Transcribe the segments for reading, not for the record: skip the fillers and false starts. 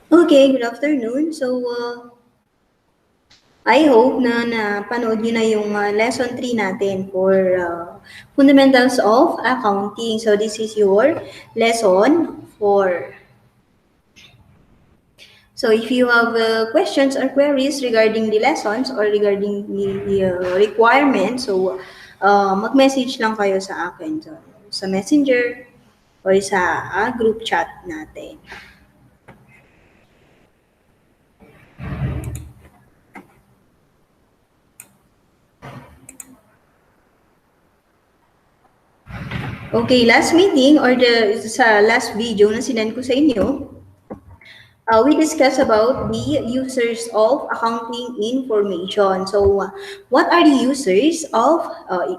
Okay, good afternoon. I hope na napanood niyo na yung lesson 3 natin for fundamentals of accounting. So this is your lesson 4. So if you have questions or queries regarding the lessons or regarding the requirements, so mag-message lang kayo sa akin sa Messenger or sa group chat natin. Okay, last meeting or sa last video na sinend ko sa inyo, we discussed about the users of accounting information. So, what are the users of,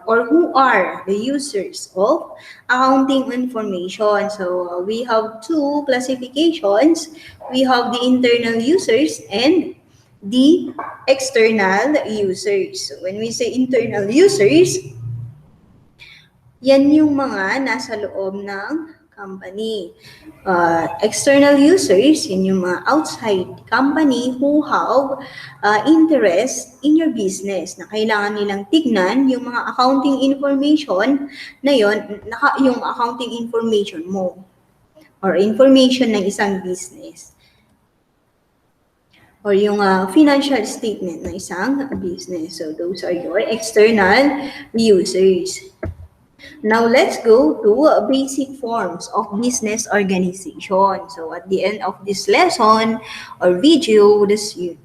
or who are the users of accounting information? So, we have two classifications. We have the internal users and the external users. So, when we say internal users, yan yung mga nasa loob ng company. External users, yun yung mga outside company who have interest in your business na kailangan nilang tignan yung mga accounting information na yun, yung accounting information mo or information ng isang business or yung financial statement ng isang business. So those are your external users. Now, let's go to basic forms of business organization. So, at the end of this lesson or video, you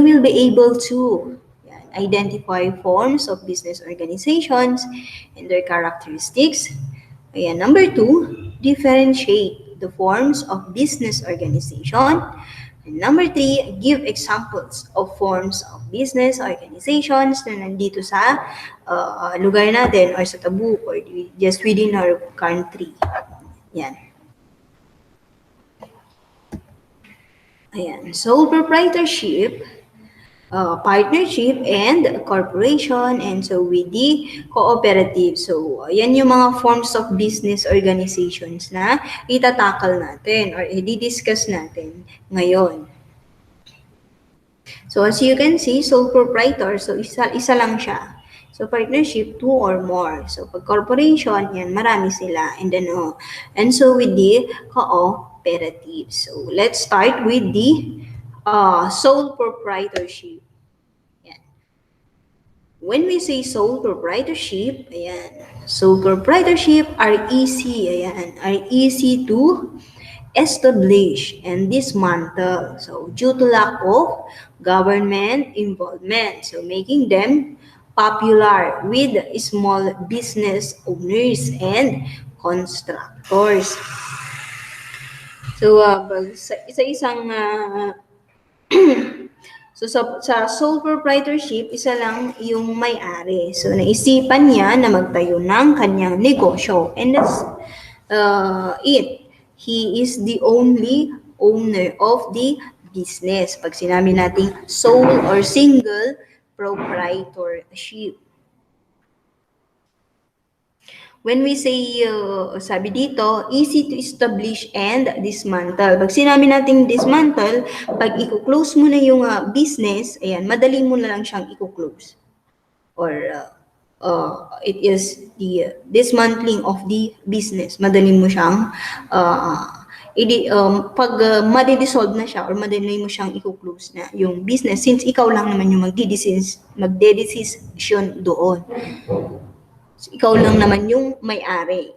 will be able to identify forms of business organizations and their characteristics. Ayan, number 2, differentiate the forms of business organization. And number 3, give examples of forms of business organizations na nandito sa lugar natin or sa Tabuk or just within our country. Yan. Ayan. Sole proprietorship, partnership, and corporation, and so with the cooperative. So, yan yung mga forms of business organizations na itatakal natin or i-discuss natin ngayon. So, as you can see, sole proprietor, so isa lang siya. So, partnership, 2 or more. So, pag corporation, yan, marami sila. And so with the cooperative. So, let's start with the sole proprietorship. Yan. When we say sole proprietorship, ayan, sole proprietorship are easy to establish and dismantle. So, due to lack of government involvement. So, making them popular with small business owners and constructors. So, isa-isang So, sa sole proprietorship, isa lang yung may-ari. So, naisipan niya na magtayo ng kanyang negosyo. And that's it. He is the only owner of the business. Pag sinabi natin sole or single proprietorship. When we say, sabi dito, easy to establish and dismantle. Pag sinabi natin dismantle, pag i-close mo na yung business, ayan, madali mo na lang siyang i-close. Or it is the dismantling of the business. Madali mo siyang, pag madidissolve na siya or madali mo siyang i-close na yung business since ikaw lang naman yung magde-decision doon. So, ikaw lang naman yung may-ari.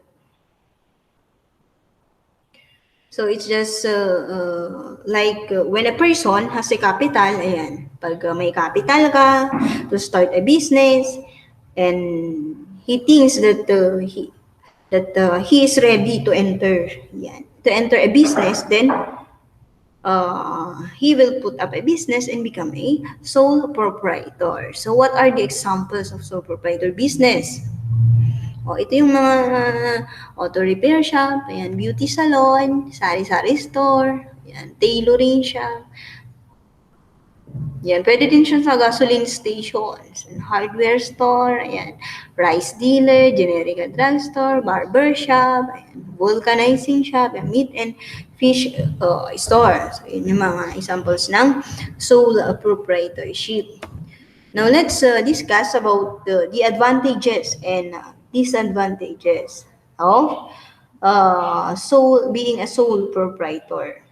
So, it's just like when a person has a capital, ayan, pag may capital ka to start a business and he thinks that he is ready to enter a business, then he will put up a business and become a sole proprietor. So, what are the examples of sole proprietor business? Ito yung mga auto repair shop, ayan, beauty salon, sari-sari store, ayan, tailoring shop. Yan, pwede din siya sa gasoline stations, hardware store, ayan, rice dealer, generic drugstore, barber shop, ayan, vulcanizing shop, ayan, meat and fish store. So, yun yung mga examples ng sole proprietorship. Now, let's discuss about the advantages and disadvantages of being a sole proprietor.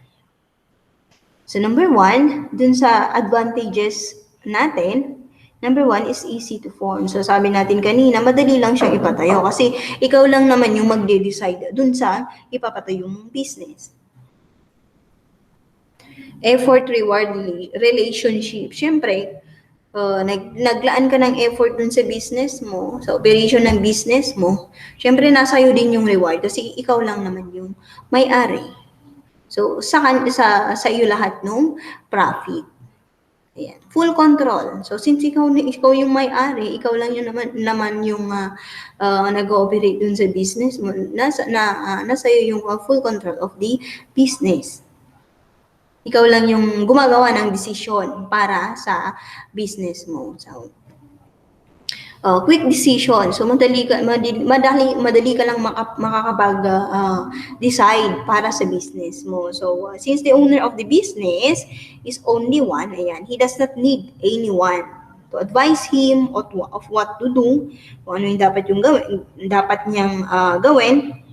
So, number one, dun sa advantages natin, number one is easy to form. So, sabi natin kanina, madali lang siyang ipatayo kasi ikaw lang naman yung magde-decide dun sa ipapatayo mong business. Effort-reward relationship. Siyempre, naglaan ka ng effort dun sa business mo, sa operation ng business mo, siyempre nasa'yo din yung reward kasi ikaw lang naman yung may-ari. So, sa iyo lahat ng profit. Ayan. Full control. So, since ikaw yung may-ari, ikaw lang yung naman yung nag-ooperate dun sa business mo, nasa iyo yung full control of the business. Ikaw lang yung gumagawa ng desisyon para sa business mo. So, quick decision. So, madali ka lang makakapag-decide para sa business mo. So, since the owner of the business is only one, ayan, he does not need anyone to advise him of what to do, kung ano yung dapat niyang gawin.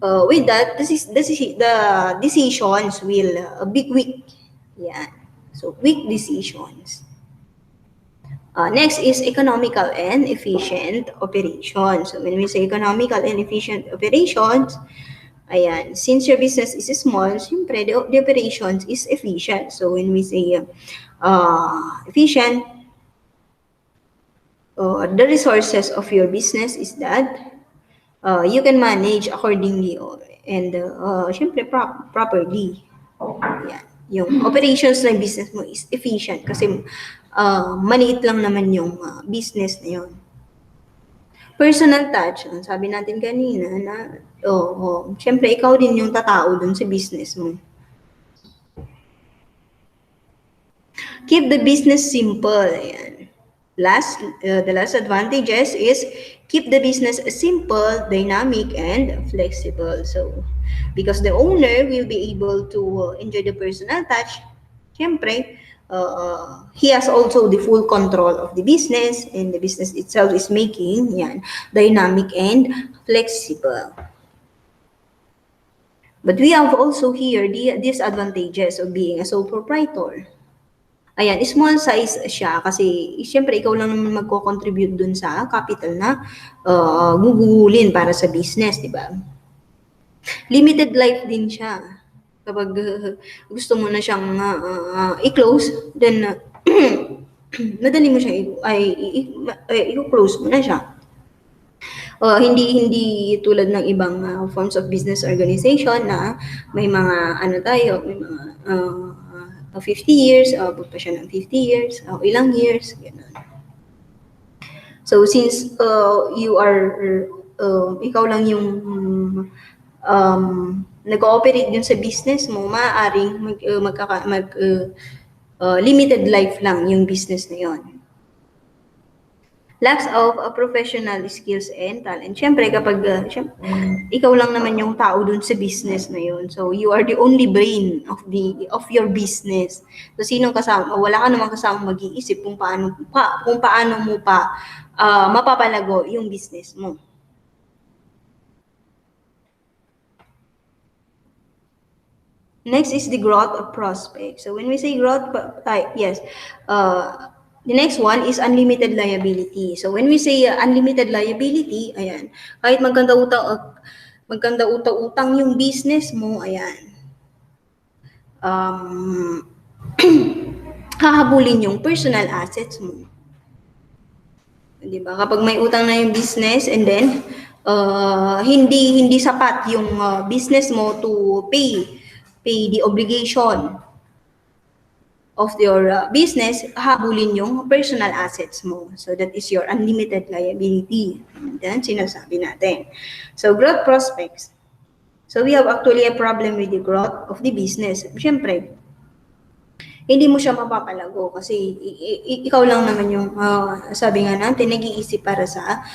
With that, the decisions will be quick. Yeah. So, quick decisions. Next is economical and efficient operations. So, when we say economical and efficient operations, ayan, since your business is small, siyempre, the operations is efficient. So, when we say efficient, the resources of your business is that you can manage accordingly and syempre properly. Yan. Yung operations ng business mo is efficient kasi maliit lang naman yung business na yun. Personal touch, sabi natin kanina na syempre ikaw din yung tatao dun sa business mo. Keep the business simple. Ayan. The last advantages is keep the business simple, dynamic, and flexible. So, because the owner will be able to enjoy the personal touch, syempre, he has also the full control of the business, and the business itself is making dynamic and flexible. But we have also here the disadvantages of being a sole proprietor. Ayan, small size siya kasi siyempre ikaw lang naman magko-contribute dun sa capital na gugugulin para sa business, di ba? Limited life din siya. Kapag gusto mo na siyang i-close, then madali mo siya i-close mo na siya. Hindi tulad ng ibang forms of business organization na may mga may mga 50 years, abot pa siya ng 50 years, ilang years, gano'n. So, since ikaw lang yung nag-ooperate dun sa business mo, maaaring limited life lang yung business na yon. Lacks of professional skills and talent. Siyempre, kapag ikaw lang naman yung tao dun sa business na yun. So, you are the only brain of your business. So, sinong kasama? Wala ka namang kasama mag-iisip kung paano mo pa mapapalago yung business mo. Next is the growth of prospects. So, when we say growth, the next one is unlimited liability. So, when we say unlimited liability, ayan, kahit magkanda utang yung business mo, ayan, hahabulin yung personal assets mo. Diba? Kapag may utang na yung business and then hindi sapat yung business mo to pay the obligation of your business, habulin yung personal assets mo. So, that is your unlimited liability. And then, sinasabi natin. So, growth prospects. So we have actually a problem with the growth of the business. Siyempre, hindi mo siya mapapalago kasi ikaw lang naman yung, sabi nga natin, nag-iisip para sa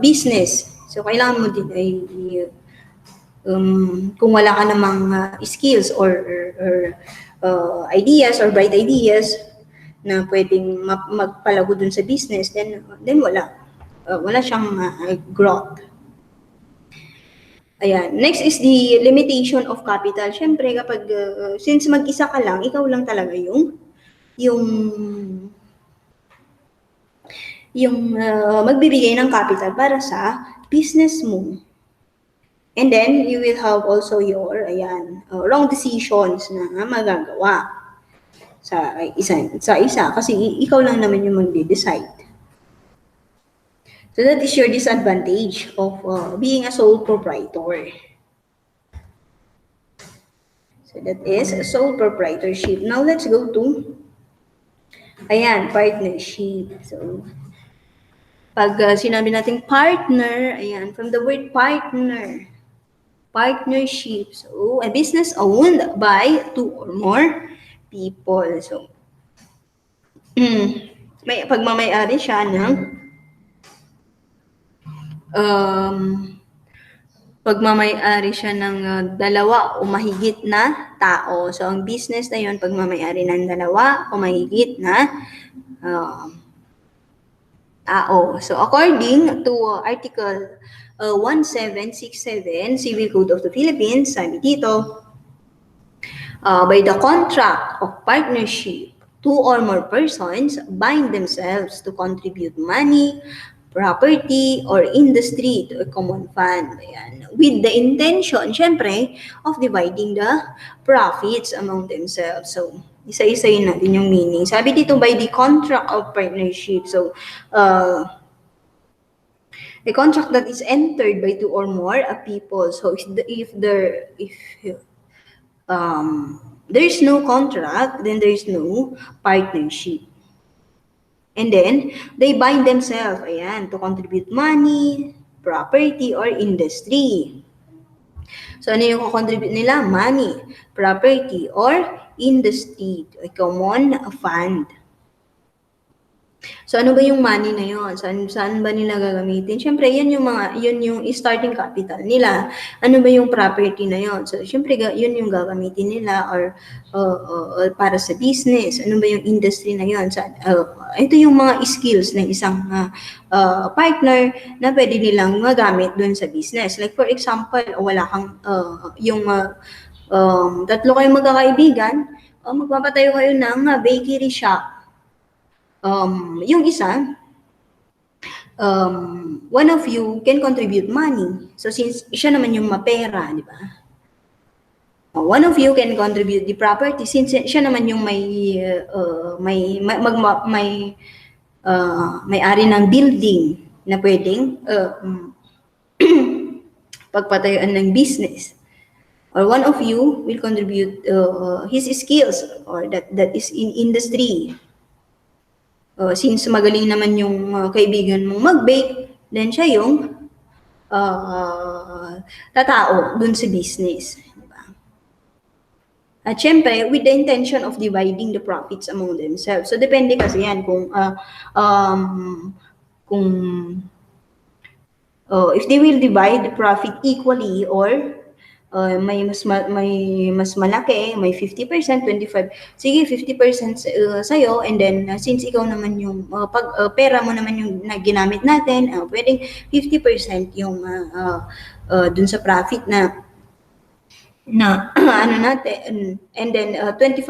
business. So kailangan mo din ay kung wala ka namang skills or ideas or bright ideas na pwedeng magpalago dun sa business, then wala siyang growth. Ayan. Next is the limitation of capital. Siyempre, kapag, since mag-isa ka lang, ikaw lang talaga yung magbibigay ng capital para sa business mo. And then, you will have also your, wrong decisions na magagawa sa isa. Kasi ikaw lang naman yung magde-decide. So that is your disadvantage of being a sole proprietor. So that is a sole proprietorship. Now let's go to, partnership. So, pag sinabi natin partner, from the word partnership. So, a business owned by 2 or more people. So, may pagmamay-ari siya ng pagmamay-ari siya ng dalawa o mahigit na tao. So, ang business na yun, pagmamay-ari ng dalawa o mahigit na tao. So, according to Article 1767 Civil Code of the Philippines, sabi dito, by the contract of partnership, 2 or more persons bind themselves to contribute money, property, or industry to a common fund. Ayan. With the intention, syempre, of dividing the profits among themselves. So, isa-isayin natin yung meaning. Sabi dito, by the contract of partnership. So, a contract that is entered by 2 or more people. So, if there is no contract, then there is no partnership. And then, they bind themselves, to contribute money, property, or industry. So, ano yung contribute nila? Money, property, or industry, a common fund. So, ano ba yung money na yun? Saan ba nila gagamitin? Siyempre, yun yung starting capital nila. Ano ba yung property na yun? So, siyempre, yun yung gagamitin nila or para sa business. Ano ba yung industry na yun? Ito yung mga skills ng isang partner na pwede nilang magamit dun sa business. Like, for example, wala kang, tatlo kayong magkakaibigan, magpapatayo kayo ng bakery shop. Yung isa, one of you can contribute money. So, since siya naman yung mapera, di ba? One of you can contribute the property since siya naman yung may-ari ng building na pwedeng pagpatayuan ng business. Or one of you will contribute his skills or that is in industry. Since magaling naman yung kaibigan mong mag-bake, then siya yung tatao dun sa business. Diba? At syempre, with the intention of dividing the profits among themselves. So, depende kasi yan kung if they will divide the profit equally or may mas malaki, may 50%, 25%. Sige, 50% sa'yo, and then since ikaw naman yung pera mo naman yung ginamit natin, pwedeng 50% yung dun sa profit na ano natin, and then 25%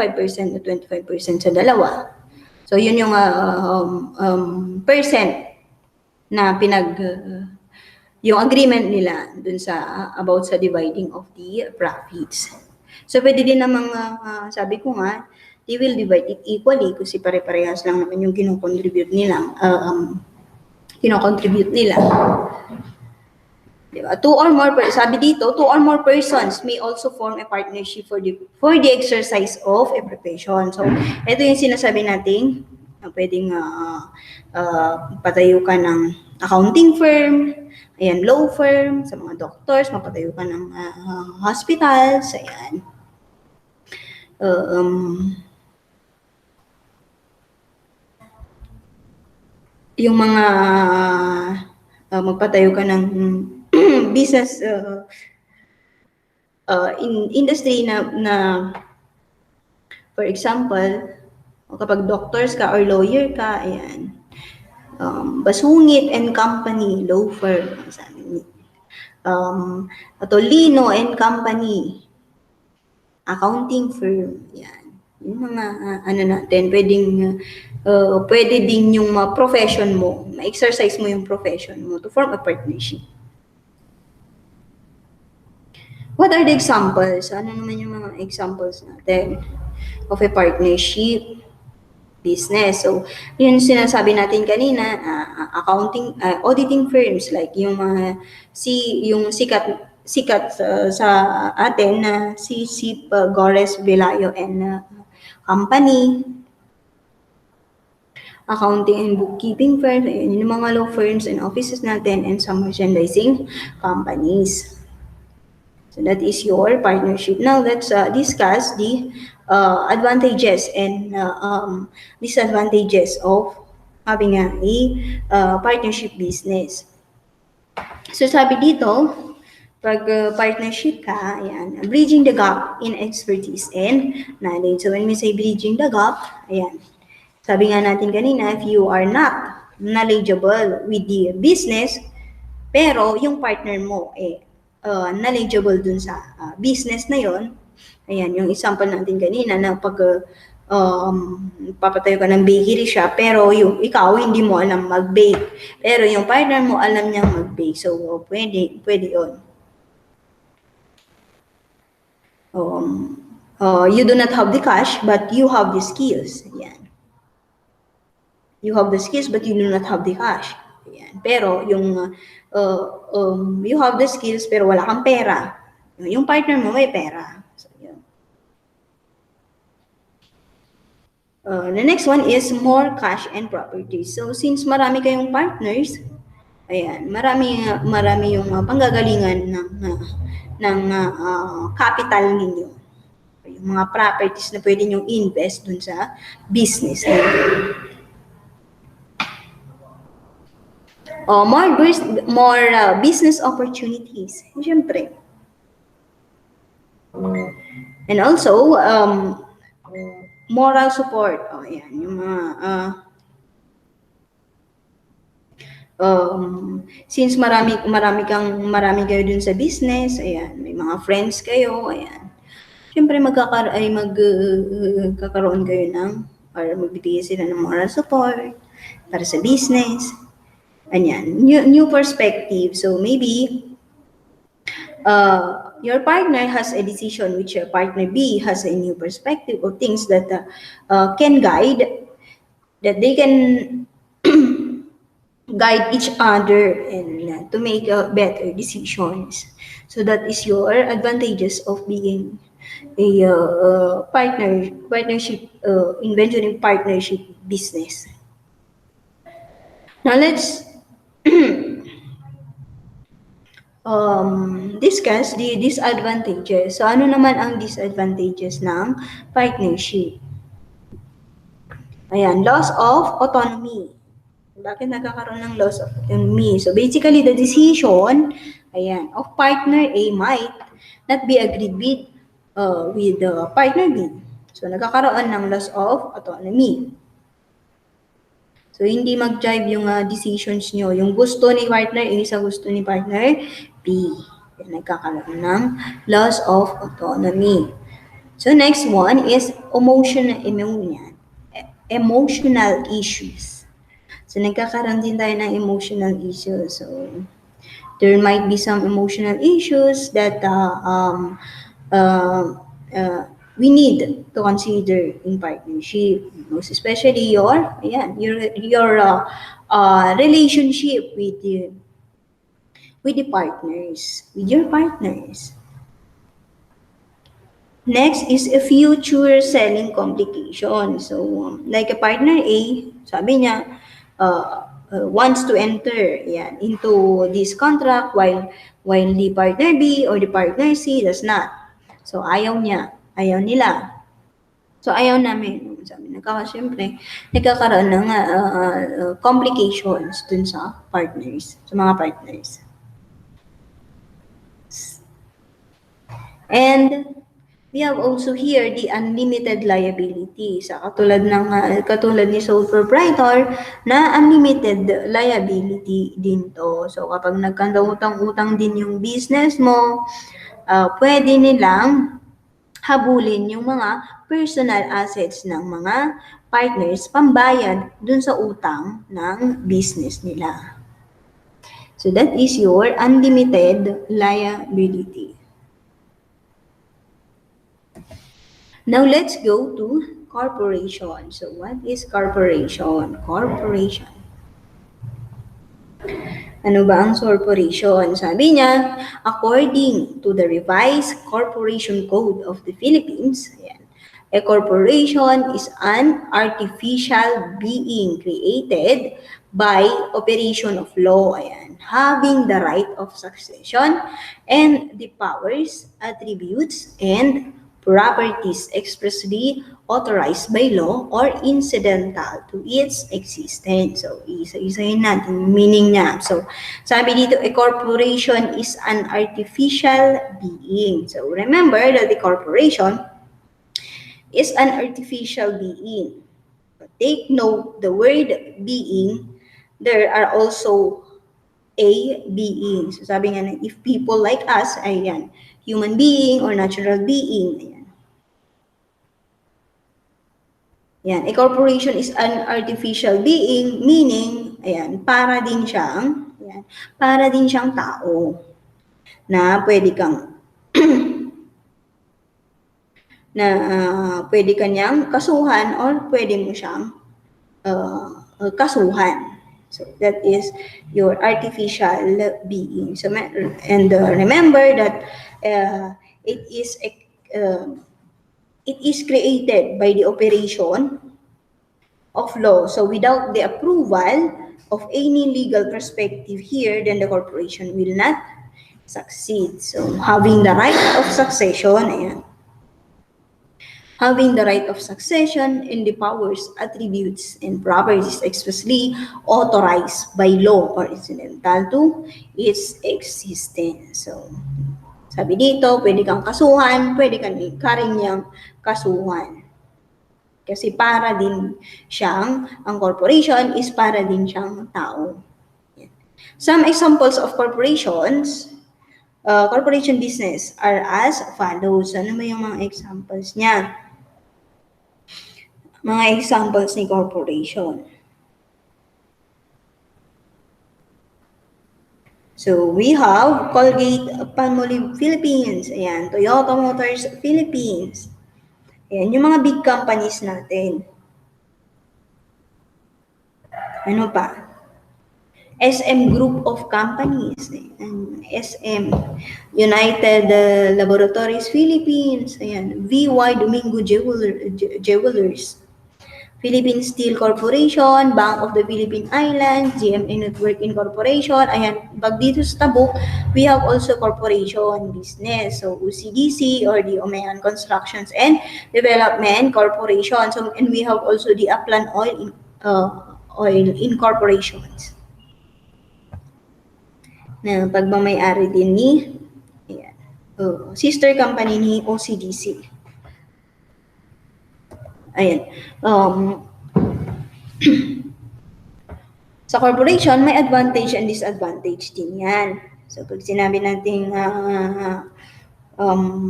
na 25% sa dalawa. So yun yung percent na yung agreement nila dun sa about sa dividing of the profits. So pwede din namang sabi ko nga, they will divide it equally kasi pare-parehas lang naman yung kino-contribute nila. Diba? Sabi dito, 2 or more persons may also form a partnership for the exercise of a profession. So ito yung sinasabi natin, pwedeng patayo ka ng accounting firm, Ayan, law firm, sa mga doctors, mapatayo ka ng hospitals, ayan. Yung mga magpatayo ka ng business industry na for example, kapag doctors ka or lawyer ka, ayan, Basungit and Company, law firm, sabi Tolino and Company, accounting firm, yan. Yung mga ano natin, pwede din yung profession mo, ma-exercise mo yung profession mo to form a partnership. What are the examples? Ano naman yung mga examples natin of a partnership business? So, yun sinasabi natin kanina, accounting, auditing firms like yung yung sikat sa atin na si Gores Velayo and Company, accounting and bookkeeping firms, ayun, yung mga law firms and offices natin, and some merchandising companies. So that is your partnership. Now let's discuss the advantages and disadvantages of having a partnership business. So sabi dito, pag partnership ka, ayan, bridging the gap in expertise and knowledge. So when we say bridging the gap, ayan, sabi nga natin kanina, if you are not knowledgeable with the business, pero yung partner mo, knowledgeable dun sa business na yon. Ayan, yung example natin kanina na pag papatayo ka ng bakery shop, pero yung ikaw hindi mo alam mag-bake. Pero yung partner mo alam niyang mag-bake. So, pwede yun. You do not have the cash, but you have the skills. Ayan. You have the skills, but you do not have the cash. Ayan. Pero yung you have the skills, pero wala kang pera. Yung partner mo may pera. So, yun. The next one is more cash and property. So, since marami kayong partners, ayan, marami yung panggagalingan ng capital ninyo. Yung mga properties na pwede nyo invest dun sa business ninyo. More business opportunities. Siyempre. And also, moral support. Ayan, yung mga since marami kayo dun sa business, ayan, may mga friends kayo, ayan. Siyempre magkakaroon kayo ng, or magbibigay sila ng moral support para sa business. Ayan, new perspective. So maybe your partner has a decision which your partner B has a new perspective of things that can guide, that they can guide each other and to make better decisions. So that is your advantages of being a partnership, inventory partnership business. Now let's discuss the disadvantages. So ano naman ang disadvantages ng partnership? Ayan, loss of autonomy. Bakit nagkakaroon ng loss of autonomy? So basically the decision, ayan, of partner A might not be agreed with the partner B. So nagkakaroon ng loss of autonomy. So, hindi mag-jive yung decisions nyo. Yung gusto ni partner A sa gusto ni partner B. Yan, nagkakaroon ng loss of autonomy. So, next one is emotional issues. So, nagkakaroon din tayo ng emotional issues. So, there might be some emotional issues that we need to consider in partnership, most especially your relationship with the partners, with your partners. Next is a future selling complication. So, like a partner A, sabi niya, wants to enter into this contract while the partner B or the partner C does not. So ayaw nila. So ayaw namin. Sabi, siyempre, nagkakaroon ng complications dun sa mga partners. And we have also here the unlimited liability. Katulad ni sole proprietor na unlimited liability din to. So kapag nagkanda-utang-utang din yung business mo, pwede nilang habulin yung mga personal assets ng mga partners pambayad dun sa utang ng business nila. So that is your unlimited liability. Now let's go to corporation. So what is corporation? Corporation. Ano ba ang corporation? Sabi niya, according to the revised Corporation Code of the Philippines, a corporation is an artificial being created by operation of law, having the right of succession and the powers, attributes, and properties expressly authorized by law or incidental to its existence. So, isa-isahin natin meaning niya. So, sabi dito, a corporation is an artificial being. So, remember that the corporation is an artificial being. But take note, the word being, there are also a being. So, sabi nga, if people like us, human being or natural being. A corporation is an artificial being, meaning, para din siyang tao na pwede kanyang kasuhan or pwede mo siyang kasuhan. So that is your artificial being. So and remember that it is created by the operation of law. So without the approval of any legal perspective here, then the corporation will not succeed. So having the right of succession, having the right of succession and the powers, attributes, and properties expressly authorized by law or incidental to its existence. So, sabi dito, pwede kang kasuhan, pwede ka rin niyang kasuhan. Kasi ang corporation is para din siyang tao. Some examples of corporation business are as follows. Ano ba yung mga examples niya? Mga examples ni corporation. So, we have Colgate-Palmolive Philippines. Toyota Motors Philippines. Yung mga big companies natin. Ano pa? SM Group of Companies. SM. United Laboratories Philippines. VY Domingo Jewelers. Philippine Steel Corporation, Bank of the Philippine Islands, GMA Network Incorporation. Pag dito sa Tabuk, we have also corporation business. So, OCDC or the Omeyan Constructions and Development Corporation. So, and we have also the Upland Oil Incorporations. Na pagmamay-ari din ni sister company ni OCDC. Sa corporation, may advantage and disadvantage din yan. So, pag sinabi natin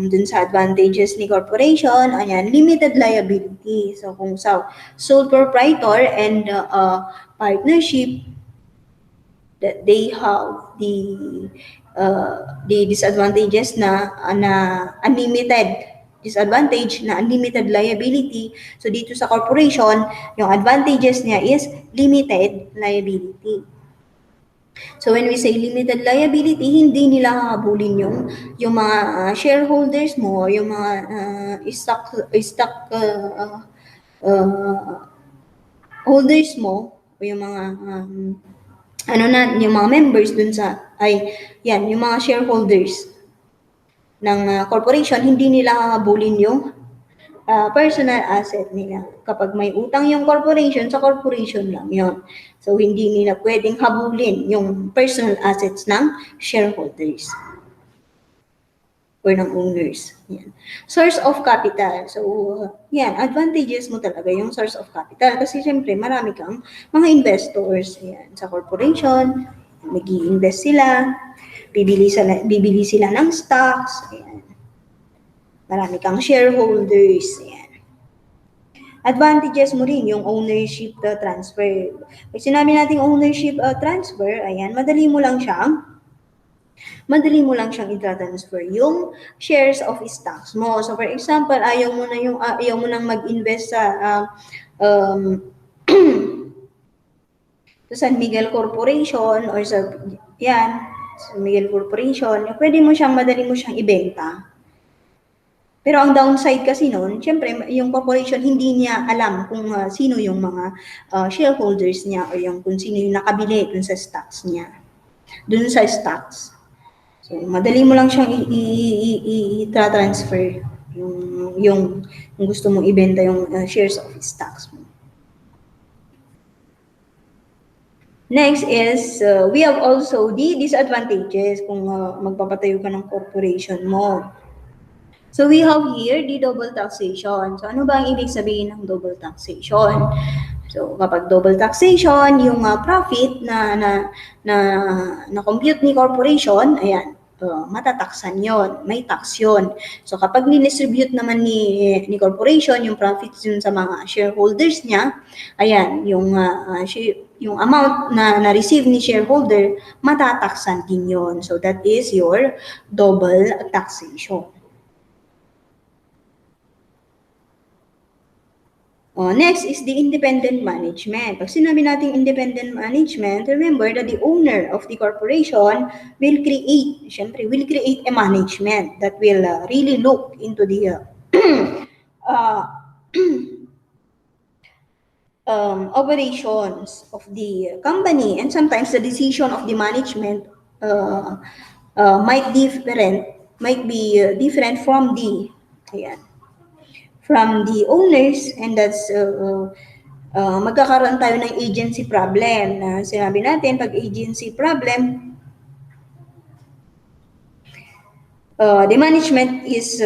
dun sa advantages ni corporation, limited liability. So, kung sa sole proprietor and partnership, that they have the disadvantages na unlimited disadvantage na unlimited liability. So, dito sa corporation, yung advantages niya is limited liability. So, when we say limited liability, hindi nila hahabulin yung mga shareholders mo, yung mga stock holders mo, o yung mga yung mga members dun sa yung mga shareholders ng corporation, hindi nila hahabulin yung personal asset nila. Kapag may utang yung corporation, sa corporation lang yon. So, hindi nila pwedeng habulin yung personal assets ng shareholders or ng owners. Yan. Source of capital. So, advantages mo talaga yung source of capital kasi syempre marami kang mga investors. Yan. Sa corporation, mag-i-invest sila, bibili sila ng stocks. Yan. Marami kang shareholders. Yan. Advantages mo rin yung ownership transfer. Pag sinabi natin ownership transfer, madali mo lang siyang i-transfer yung shares of stocks mo. So for example, ayaw mo nang mag-invest sa sa San Miguel Corporation or sa San Miguel Corporation, madali mo siyang ibenta. Pero ang downside kasi noon, syempre, yung corporation hindi niya alam kung sino yung mga shareholders niya o kung sino yung nakabili dun sa stocks niya. Dun sa stocks. So, madali mo lang siyang i-transfer yung gusto mong ibenta yung shares of stocks mo. Next is, we have also the disadvantages kung magpapatayo ka ng corporation mo. So, we have here the double taxation. So, ano ba ang ibig sabihin ng double taxation? So, kapag double taxation, yung profit na compute ni corporation, matataksan yon, may tax yon. So, kapag ni-distribute naman ni corporation, yung profits yun sa mga shareholders niya, yung amount na receive ni shareholder, matataksan din yon. So, that is your double taxation. Next is the independent management. Pag sinabi natin independent management, remember that the owner of the corporation will create a management that will really look into the operations of the company, and sometimes the decision of the management might be different from the owners, and that's magkakaroon tayo ng agency problem na sinabi natin. Pag agency problem, the management is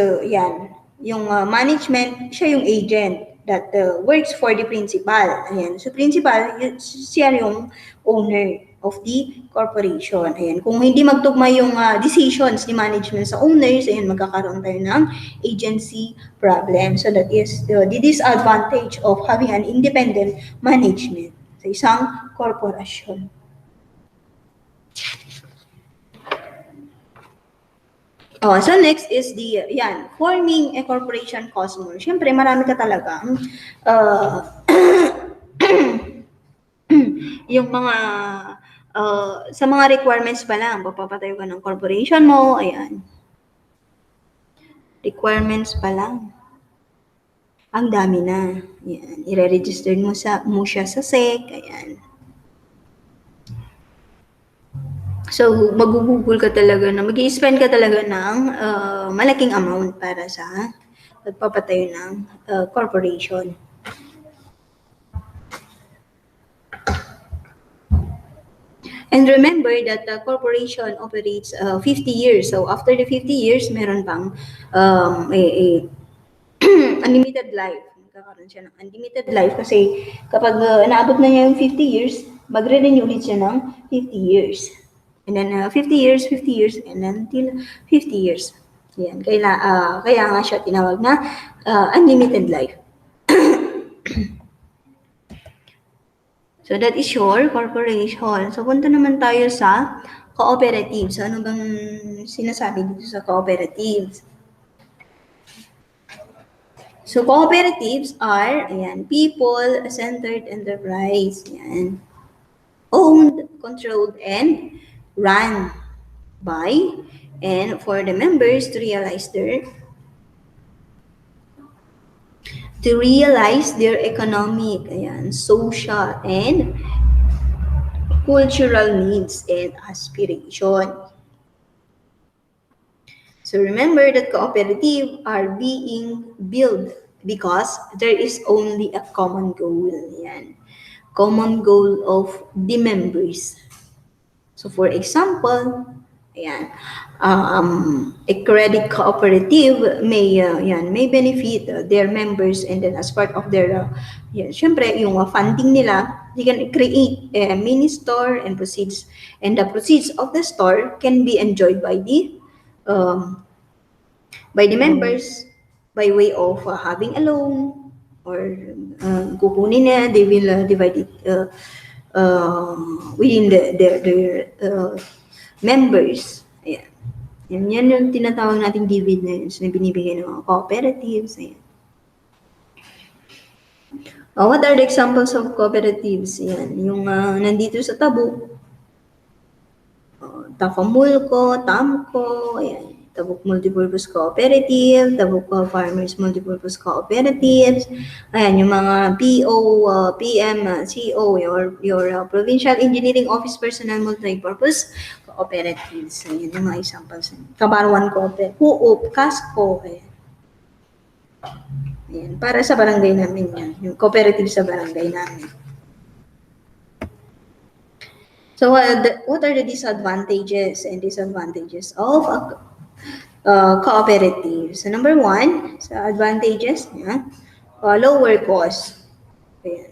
yung management, siya yung agent that works for the principal. So principal, siya yung owner of the corporation. Kung hindi magtugma yung decisions ni management sa owners, magkakaroon tayo ng agency problem. So that is the disadvantage of having an independent management sa isang corporation. So next is the forming a corporation cost more. Siyempre, marami ka talagang yung mga sa mga requirements pa lang, papapatayo ka ng corporation mo, requirements pa lang. Ang dami na. I-register mo siya sa SEC, So, mag-google ka talaga mag-i-spend ka talaga ng malaking amount para sa pagpapatayo ng corporation. And remember that the corporation operates 50 years. So, after the 50 years, meron pang unlimited life. Magkakaroon siya ng unlimited life kasi kapag naabot na niya yung 50 years, magre-renew ulit siya ng 50 years. And then 50 years, and then till 50 years. Kaya nga siya tinawag na unlimited life. So that is your corporation. So punta naman tayo sa cooperatives. So, ano bang sinasabi dito sa cooperatives? So cooperatives are people-centered enterprise. Owned, controlled, and run by and for the members to realize their economic, social, and cultural needs and aspiration. So remember that cooperative are being built because there is only a common goal. Yan. Common goal of the members. So for example, ayan, a credit cooperative may benefit their members, and then as part of their syempre yung funding nila, they can create a mini store and the proceeds of the store can be enjoyed um, by the members by way of having a loan, or kukunin na, they will divide it within their members. Ayan. Yan yung tinatawag nating dividends na binibigay ng mga cooperatives. Ayan. What are the examples of cooperatives? Yan. Yung nandito sa Tabuk, Tafamulco, Tamco, ayan. Tabuk Multipurpose Cooperative, Tabuk Farmers Multipurpose Cooperatives, ayan, yung mga PO, PM, CO, your Provincial Engineering Office Personnel Multipurpose Cooperatives. Ayan, yung mga examples. Kabarwan Cooperative, Huop, Casco, ayan. Ayan, para sa barangay namin yan, yung cooperative sa barangay namin. So, what are the disadvantages and disadvantages of cooperatives? So, number one, sa advantages niya, lower cost. Ayan.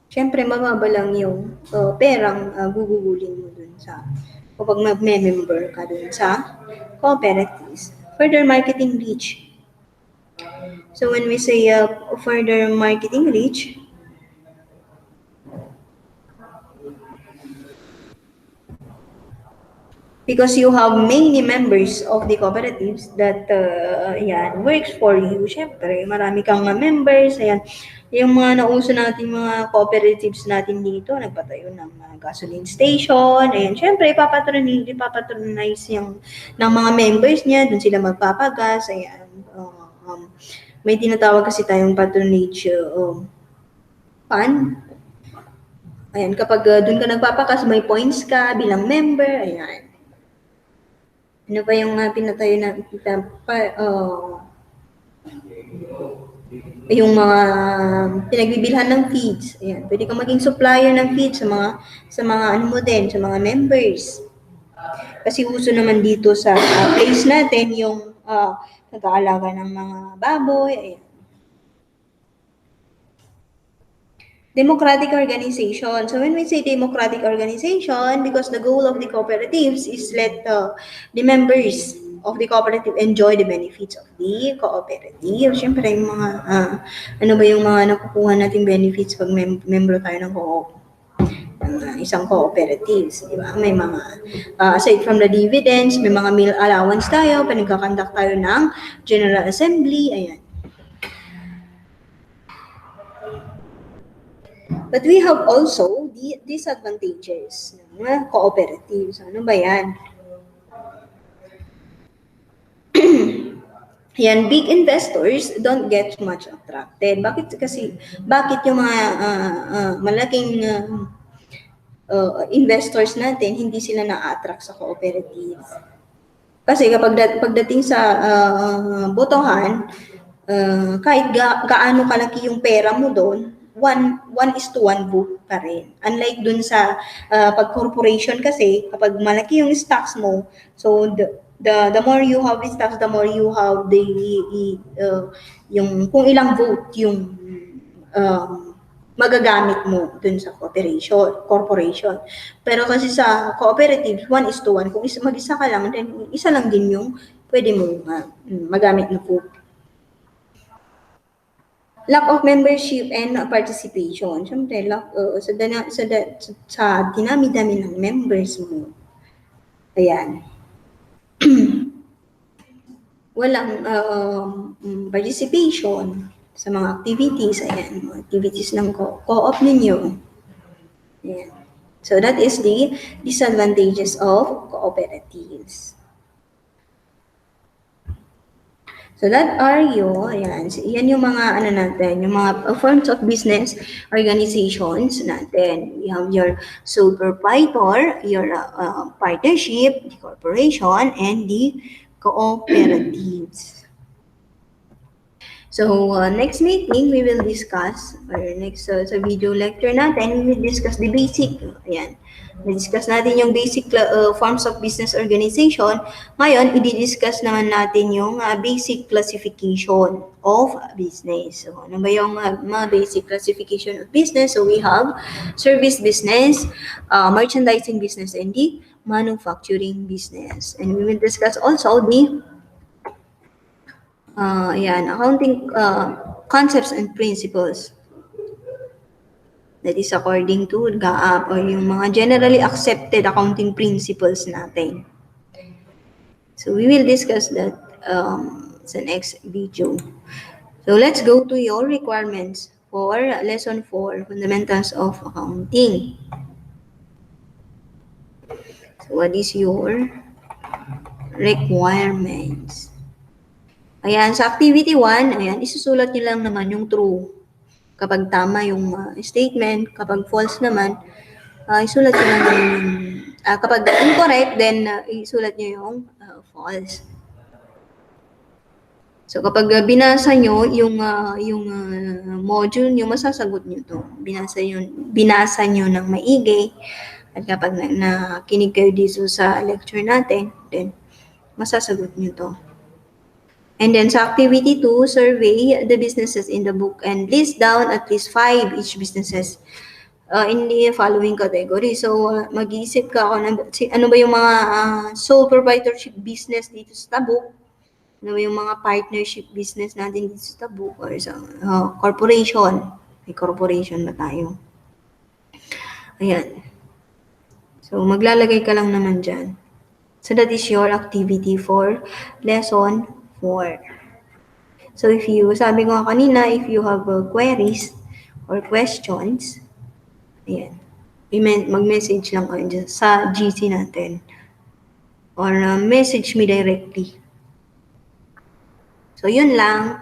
Siyempre, mababa lang yung perang gugugulin mo dun sa, kapag mag-member ka dun sa cooperatives. Further marketing reach. So, when we say further marketing reach, because you have many members of the cooperatives that works for you. Syempre, marami kang members. Ayan. Yung mga nauso natin mga cooperatives natin dito, nagpatayo ng gasoline station. Ayan. Syempre, ipapatronize yung ng mga members niya. Doon sila magpapagas. Ayan. May tinatawag kasi tayong patronage fund. Ayan. Kapag doon ka nagpapagas, may points ka bilang member. Ayan. Ano ba yung pinatayo na yung mga pinagbibilhan ng feeds. Ayan, pwede kang maging supplier ng feeds sa mga ano mo din, sa mga members. Kasi uso naman dito sa place natin yung nag-aalaga ng mga baboy. Ayan. Democratic organization. So when we say democratic organization, because the goal of the cooperatives is let the members of the cooperative enjoy the benefits of the cooperative. Siyempre, yung mga, ano ba yung mga nakukuha nating benefits pag member tayo ng isang cooperatives, di ba? May mga, aside from the dividends, may mga meal allowance tayo, panagkakandak tayo ng General Assembly, ayan. But we have also the disadvantages ng mga cooperatives. Ano ba yan? Yan, big investors don't get much attracted. Bakit yung mga malaking investors natin, hindi sila na-attract sa cooperatives? Kasi pagdating sa botohan, kahit gaano kalaki yung pera mo doon, 1:1 vote pa rin. Unlike dun sa pag-corporation kasi, kapag malaki yung stocks mo, so the more you have stocks, the more you have yung kung ilang vote yung magagamit mo dun sa corporation. Pero kasi sa cooperative, 1:1. Kung mag-isa ka lang, then isa lang din yung pwede mo magamit na vote. Lack of membership and participation. Siyempre, sa dinami-dami ng members mo. Ayan. Walang participation sa mga activities. Ayan, mga activities ng co-op ninyo. Ayan. So, that is the disadvantages of cooperatives. So that are ayan, yan yung mga ano natin, yung mga forms of business organizations natin. We have your sole proprietor, your partnership, the corporation, and the cooperatives. So, next meeting, we will discuss, or next sa video lecture natin, we will discuss the basic, ayan, na-discuss natin yung basic forms of business organization. Ngayon, i-discuss naman natin yung basic classification of business. So, ano ba yung mga basic classification of business? So, we have service business, merchandising business, and the manufacturing business. And we will discuss also the accounting concepts and principles that is according to GAAP or yung mga generally accepted accounting principles natin. So we will discuss that sa next video. So let's go to your requirements for lesson 4, fundamentals of accounting. So what is your requirements? Ayan, sa activity 1, ayan, isusulat nyo lang naman yung true. Kapag tama yung statement, kapag false naman, isulat nyo lang yung, kapag incorrect, then isulat nyo yung false. So kapag binasa nyo yung module nyo, masasagot nyo to. Binasa nyo ng maigi. At kapag nakinig kayo dito sa lecture natin, then masasagot nyo to. And then sa activity 2, survey the businesses in the book and list down at least 5 each businesses in the following category. So, mag-iisip ka kung ano ba yung mga sole proprietorship business dito sa book, ano ba yung mga partnership business natin dito sa book, or sa corporation. May corporation ba tayo? Ayan. So, maglalagay ka lang naman dyan. So, that is your activity for lesson 4. So, sabi ko kanina, if you have queries or questions, ayan, mag-message lang kayo dyan sa GC natin. Or message me directly. So, yun lang.